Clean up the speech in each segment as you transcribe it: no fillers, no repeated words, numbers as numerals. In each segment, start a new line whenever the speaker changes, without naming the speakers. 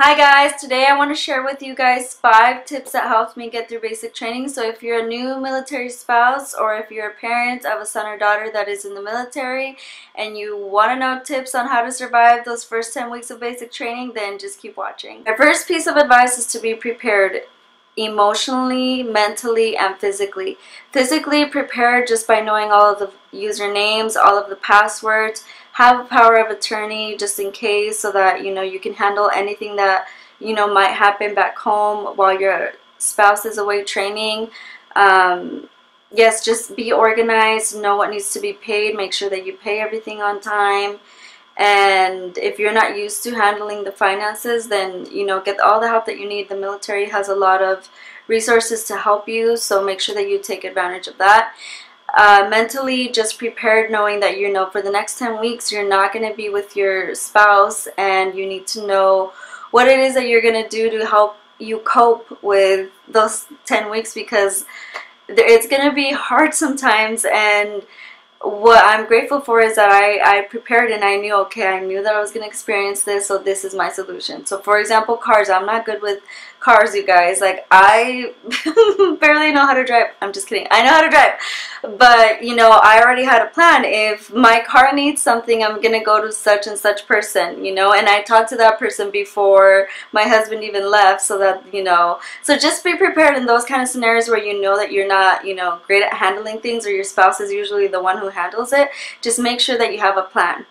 Hi guys, today I want to share with you guys 5 tips that helped me get through basic training. So if you're a new military spouse or if you're a parent of a son or daughter that is in the military and you want to know tips on how to survive those first 10 weeks of basic training, then just keep watching. My first piece of advice is to be prepared emotionally, mentally, and physically. Physically prepared just by knowing all of the usernames, all of the passwords. Have a power of attorney just in case, so that you can handle anything that might happen back home while your spouse is away training. Yes, just be organized, know what needs to be paid, make sure that you pay everything on time. And if you're not used to handling the finances, then get all the help that you need. The military has a lot of resources to help you, so make sure that you take advantage of that. Mentally, just prepared, knowing that for the next 10 weeks you're not going to be with your spouse, and you need to know what it is that you're going to do to help you cope with those 10 weeks, because it's going to be hard sometimes. And what I'm grateful for is that I prepared, and I knew, okay, I knew that I was going to experience this, so this is my solution. So for example, cars. I'm not good with cars, you guys. Like, I barely know how to drive. I'm just kidding. I know how to drive. But, I already had a plan. If my car needs something, I'm going to go to such and such person, and I talked to that person before my husband even left, so that, so just be prepared in those kind of scenarios where that you're not, great at handling things, or your spouse is usually the one who handles it. Just make sure that you have a plan.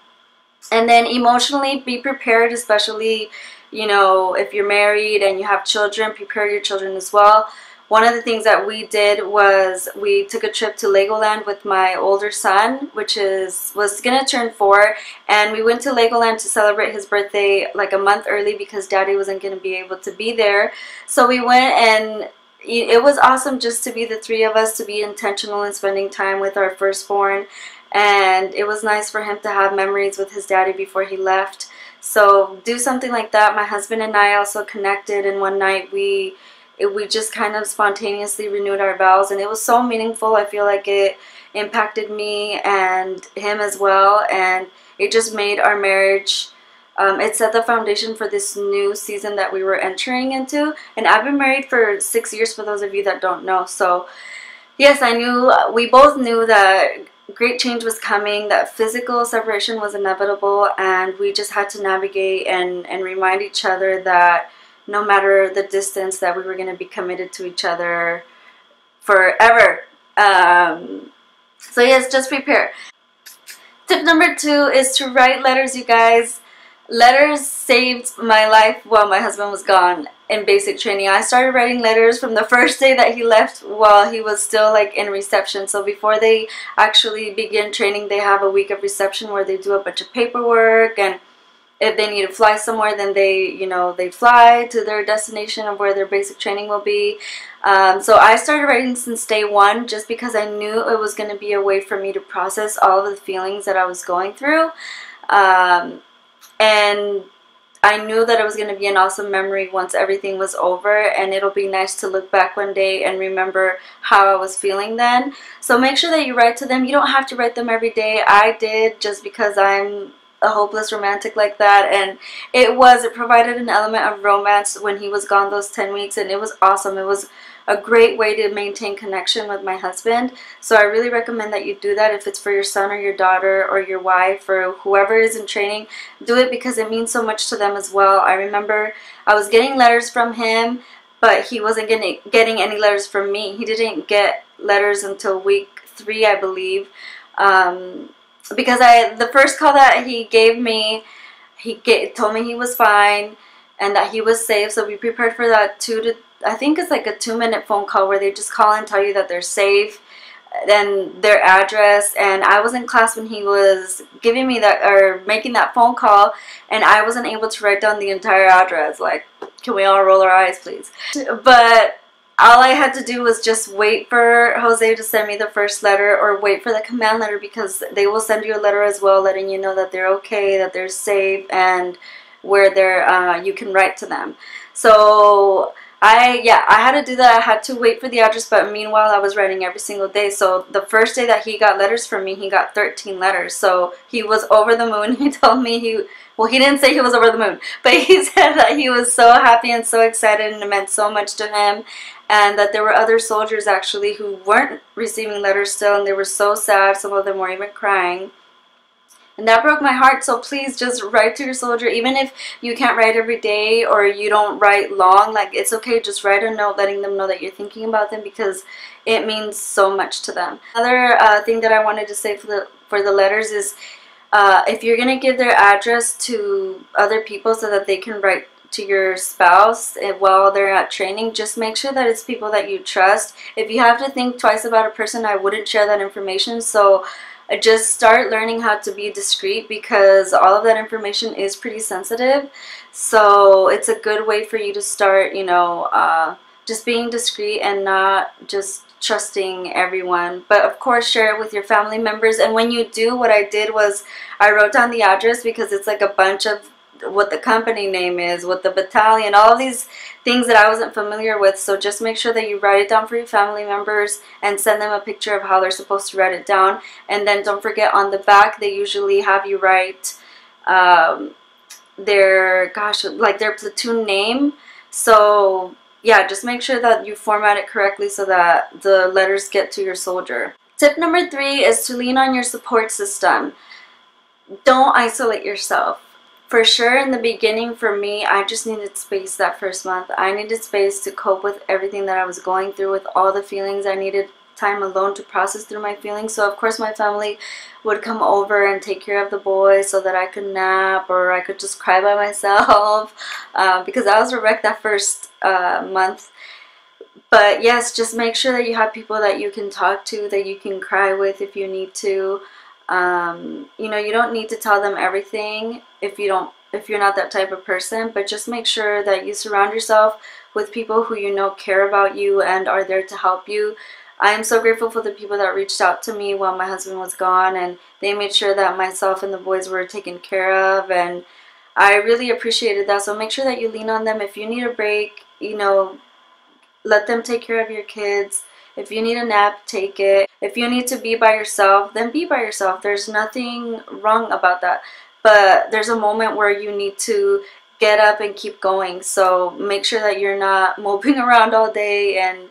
And then emotionally, be prepared, especially if you're married and you have children. Prepare your children as well. One of the things that we did was we took a trip to Legoland with my older son, which was gonna turn 4, and we went to Legoland to celebrate his birthday like a month early because Daddy wasn't gonna be able to be there. So we went, and it was awesome just to be the 3 of us, to be intentional in spending time with our firstborn. And it was nice for him to have memories with his daddy before he left. So do something like that. My husband and I also connected, and one night we just kind of spontaneously renewed our vows, and it was so meaningful. I feel like it impacted me and him as well, and it just made our marriage, it set the foundation for this new season that we were entering into. And I've been married for 6 years, for those of you that don't know. So yes, we both knew that great change was coming, that physical separation was inevitable, and we just had to navigate and remind each other that no matter the distance, that we were going to be committed to each other forever. So yes, just prepare. Tip number 2 is to write letters, you guys. Letters saved my life while my husband was gone in basic training. I started writing letters from the first day that he left, while he was still like in reception. So before they actually begin training, they have a week of reception where they do a bunch of paperwork, and if they need to fly somewhere, then they fly to their destination of where their basic training will be. So I started writing since day 1, just because I knew it was going to be a way for me to process all of the feelings that I was going through. And I knew that it was going to be an awesome memory once everything was over, and it'll be nice to look back one day and remember how I was feeling then. So make sure that you write to them. You don't have to write them every day. I did, just because I'm a hopeless romantic like that, and it provided an element of romance when he was gone those 10 weeks, and it was awesome. It was a great way to maintain connection with my husband. So I really recommend that you do that. If it's for your son or your daughter or your wife or whoever is in training, do it, because it means so much to them as well. I remember I was getting letters from him, but he wasn't getting any letters from me. He didn't get letters until week 3, I believe. Because the first call that he gave me, told me he was fine and that he was safe. So be prepared for that I think it's like a 2-minute phone call where they just call and tell you that they're safe, then their address. And I was in class when he was giving me that, or making that phone call, and I wasn't able to write down the entire address. Like, can we all roll our eyes, please? But all I had to do was just wait for Jose to send me the first letter, or wait for the command letter, because they will send you a letter as well, letting you know that they're okay, that they're safe, and where you can write to them. So I had to do that. I had to wait for the address, but meanwhile I was writing every single day. So the first day that he got letters from me, he got 13 letters. So he was over the moon. He told me he didn't say he was over the moon, but he said that he was so happy and so excited and it meant so much to him, and that there were other soldiers actually who weren't receiving letters still, and they were so sad. Some of them were even crying. And that broke my heart. So please just write to your soldier. Even if you can't write every day or you don't write long, like, it's okay. Just write a note letting them know that you're thinking about them, because it means so much to them. Another thing that I wanted to say for the letters is if you're going to give their address to other people so that they can write to your spouse while they're at training, just make sure that it's people that you trust. If you have to think twice about a person, I wouldn't share that information. So just start learning how to be discreet, because all of that information is pretty sensitive. So it's a good way for you to start, you know, just being discreet and not just trusting everyone. But of course, share it with your family members. And when you do, what I did was I wrote down the address, because it's like a bunch of what the company name is, what the battalion, all of these things that I wasn't familiar with. So just make sure that you write it down for your family members and send them a picture of how they're supposed to write it down. And then don't forget, on the back they usually have you write their platoon name. So yeah, just make sure that you format it correctly so that the letters get to your soldier. Tip number 3 is to lean on your support system. Don't isolate yourself. For sure, in the beginning, for me, I just needed space that first month. I needed space to cope with everything that I was going through, with all the feelings. I needed time alone to process through my feelings. So, of course, my family would come over and take care of the boys so that I could nap, or I could just cry by myself because I was a wreck that first month. But yes, just make sure that you have people that you can talk to, that you can cry with if you need to. You know, you don't need to tell them everything if you're not that type of person, but just make sure that you surround yourself with people who you know care about you and are there to help you. I am so grateful for the people that reached out to me while my husband was gone, and they made sure that myself and the boys were taken care of, and I really appreciated that. So make sure that you lean on them. If you need a break, you know, let them take care of your kids. If you need a nap, take it. If you need to be by yourself, then be by yourself. There's nothing wrong about that. But there's a moment where you need to get up and keep going. So make sure that you're not moping around all day, and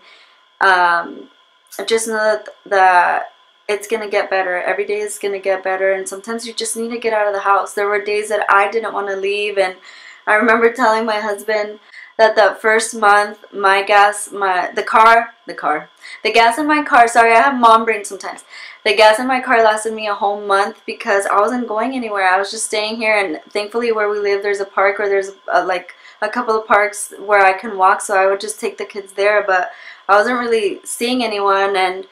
just know that it's going to get better. Every day is going to get better, and sometimes you just need to get out of the house. There were days that I didn't want to leave, and I remember telling my husband that first month, the gas in my car, sorry, I have mom brain sometimes. The gas in my car lasted me a whole month because I wasn't going anywhere. I was just staying here, and thankfully where we live there's a park, or there's like a couple of parks where I can walk, so I would just take the kids there, but I wasn't really seeing anyone. And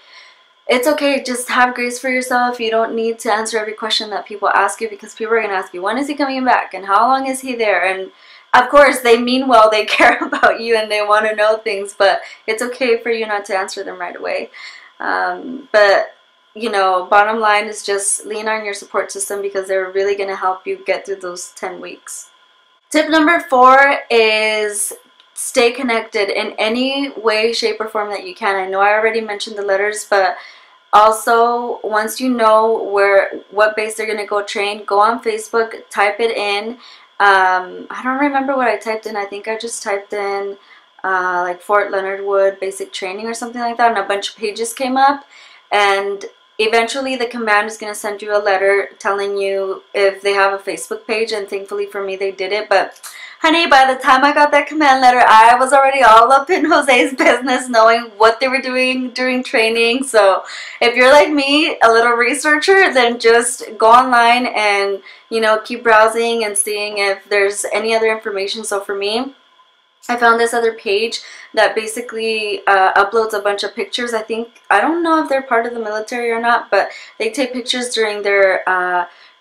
it's okay, just have grace for yourself. You don't need to answer every question that people ask you, because people are going to ask you, when is he coming back and how long is he there? And of course, they mean well, they care about you and they want to know things, but it's okay for you not to answer them right away. But, you know, bottom line is just lean on your support system, because they're really going to help you get through those 10 weeks. Tip number 4 is stay connected in any way, shape, or form that you can. I know I already mentioned the letters, but also, once you know what base they're going to go train, go on Facebook, type it in. I don't remember what I typed in. I think I just typed in like Fort Leonard Wood basic training or something like that, and a bunch of pages came up, and eventually the command is going to send you a letter telling you if they have a Facebook page, and thankfully for me they did it. But honey, by the time I got that command letter, I was already all up in Jose's business, knowing what they were doing during training. So if you're like me, a little researcher, then just go online and, you know, keep browsing and seeing if there's any other information. So for me, I found this other page that basically uploads a bunch of pictures. I don't know if they're part of the military or not, but they take pictures during their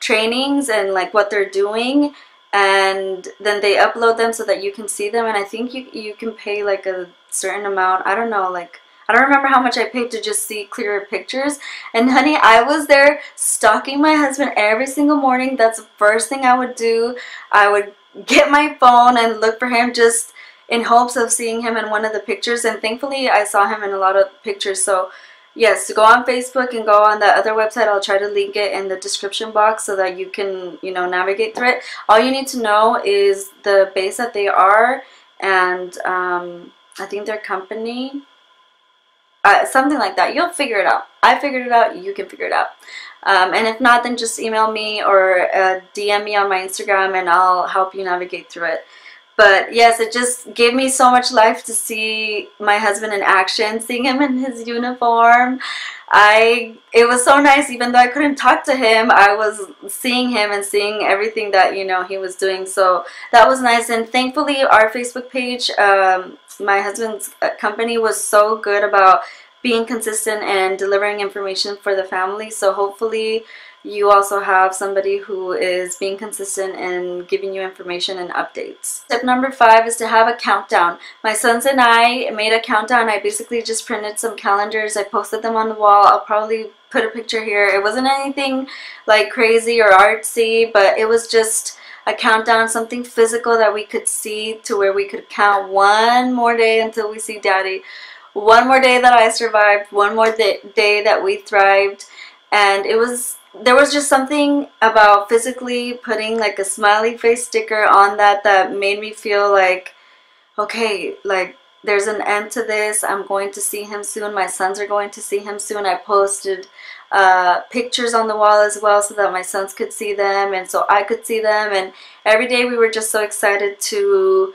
trainings and like what they're doing, and then they upload them so that you can see them. And I think you can pay like a certain amount. I don't know, like I don't remember how much I paid to just see clearer pictures. And honey, I was there stalking my husband every single morning. That's the first thing I would do. I would get my phone and look for him. Just in hopes of seeing him in one of the pictures, and thankfully I saw him in a lot of pictures. So yes, go on Facebook and go on that other website. I'll try to link it in the description box so that you can, you know, navigate through it. All you need to know is the base that they are, and I think their company, something like that. You'll figure it out. I figured it out. You can figure it out. And if not, then just email me or DM me on my Instagram, and I'll help you navigate through it. But yes, it just gave me so much life to see my husband in action, seeing him in his uniform. It was so nice. Even though I couldn't talk to him, I was seeing him and seeing everything that, you know, he was doing. So that was nice. And thankfully, our Facebook page, my husband's company, was so good about being consistent and delivering information for the family. So hopefully you also have somebody who is being consistent and giving you information and updates. Tip number 5 is to have a countdown. My sons and I made a countdown. I basically just printed some calendars. I posted them on the wall. I'll probably put a picture here. It wasn't anything like crazy or artsy, but it was just a countdown, something physical that we could see, to where we could count one more day until we see Daddy. One more day that I survived, one more day that we thrived. And there was just something about physically putting like a smiley face sticker on that made me feel like, okay, like there's an end to this. I'm going to see him soon. My sons are going to see him soon. I posted pictures on the wall as well so that my sons could see them and so I could see them. And every day we were just so excited to,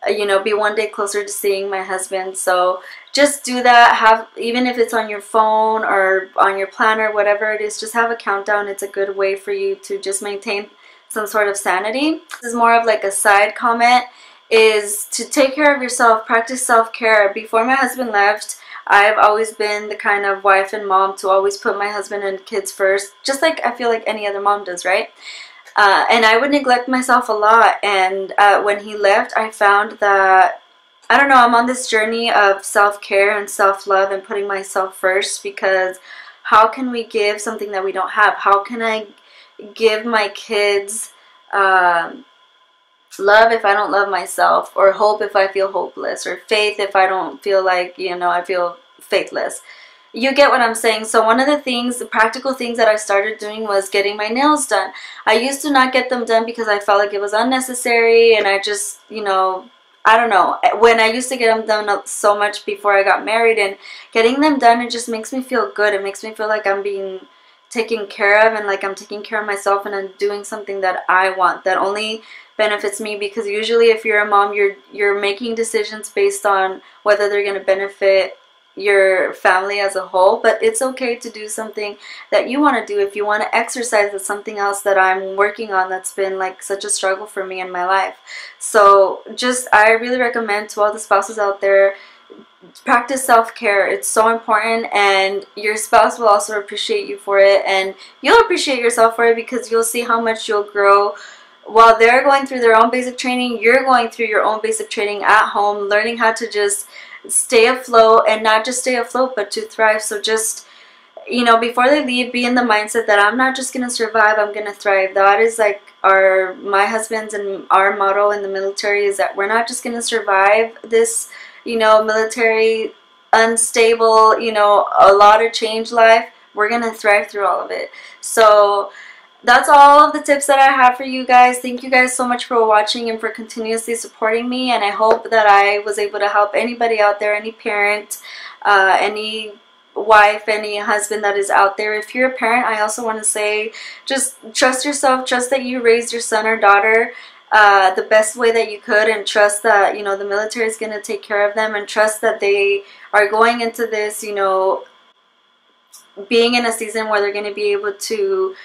you know, be one day closer to seeing my husband. So just do that. Even if it's on your phone or on your planner, whatever it is, just have a countdown. It's a good way for you to just maintain some sort of sanity. This is more of like a side comment, is to take care of yourself, practice self-care. Before my husband left, I've always been the kind of wife and mom to always put my husband and kids first, just like I feel like any other mom does, right? And I would neglect myself a lot. And when he left, I found that, I don't know, I'm on this journey of self-care and self-love and putting myself first, because how can we give something that we don't have? How can I give my kids love if I don't love myself, or hope if I feel hopeless, or faith if I don't feel like, you know, I feel faithless? You get what I'm saying. So one of the things, the practical things that I started doing was getting my nails done. I used to not get them done because I felt like it was unnecessary, and I just, you know, I don't know. When I used to get them done so much before I got married, and getting them done, it just makes me feel good. It makes me feel like I'm being taken care of, and like I'm taking care of myself, and I'm doing something that I want, that only benefits me. Because usually if you're a mom, you're making decisions based on whether they're going to benefit your family as a whole. But it's okay to do something that you want to do. If you want to exercise, that's something else that I'm working on, that's been like such a struggle for me in my life. So just, I really recommend to all the spouses out there, practice self-care. It's so important, and your spouse will also appreciate you for it, and you'll appreciate yourself for it, because you'll see how much you'll grow. While they're going through their own basic training, you're going through your own basic training at home, learning how to just stay afloat, and not just stay afloat, but to thrive. So just, you know, before they leave, be in the mindset that I'm not just going to survive, I'm going to thrive. That is like my husband's and our motto in the military, is that we're not just going to survive this, you know, military, unstable, you know, a lot of change life. We're going to thrive through all of it. So that's all of the tips that I have for you guys. Thank you guys so much for watching and for continuously supporting me, and I hope that I was able to help anybody out there, any parent, any wife, any husband that is out there. If you're a parent, I also want to say, just trust yourself, trust that you raised your son or daughter the best way that you could, and trust that, you know, the military is going to take care of them, and trust that they are going into this, you know, being in a season where they're going to be able to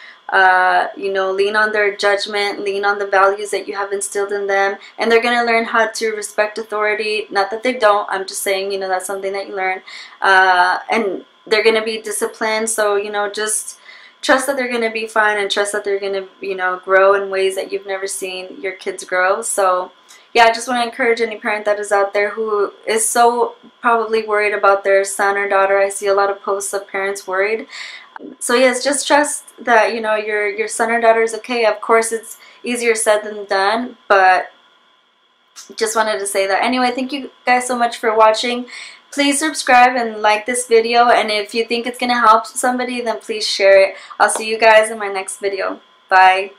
you know, lean on their judgment, lean on the values that you have instilled in them, and they're going to learn how to respect authority. Not that they don't, I'm just saying, you know, that's something that you learn, and they're going to be disciplined. So, you know, just trust that they're going to be fine, and trust that they're going to, you know, grow in ways that you've never seen your kids grow. So yeah, I just want to encourage any parent that is out there who is so probably worried about their son or daughter. I see a lot of posts of parents worried. So yes, just trust that, you know, your son or daughter is okay. Of course, it's easier said than done, but Just wanted to say that. Anyway, thank you guys so much for watching. Please subscribe and like this video, and if you think it's gonna help somebody, then please share it. I'll see you guys in my next video. Bye.